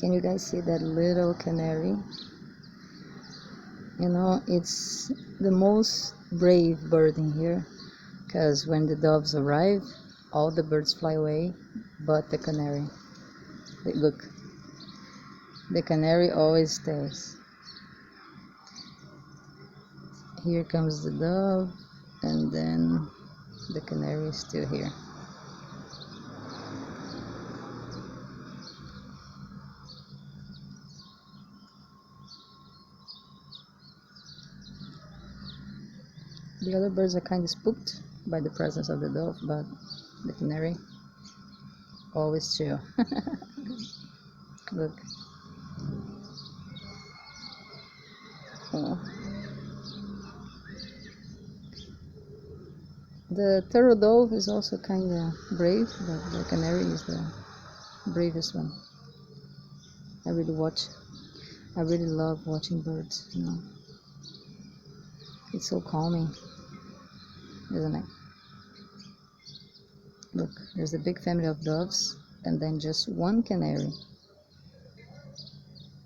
Can you guys see that little canary? You know, it's the most brave bird in here, because when the doves arrive, all the birds fly away but the canary. Look, the canary always stays. Here comes the dove, and then the canary is still here. The other birds are kind of spooked by the presence of the dove, but the canary always chill. Look. Oh. The turtle dove is also kind of brave, but the canary is the bravest one. I really love watching birds, you know. It's so calming, isn't it? Look, there's a big family of doves and then just one canary.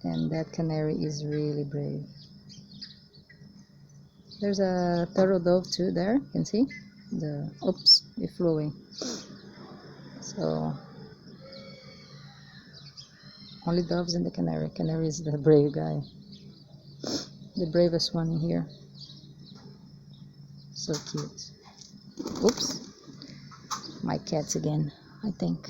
And that canary is really brave. There's a turtle dove too there, you can see? Oops, it flew away. So, only doves and the canary. Canary is the brave guy. The bravest one in here. So cute. Oops. My cats again, I think.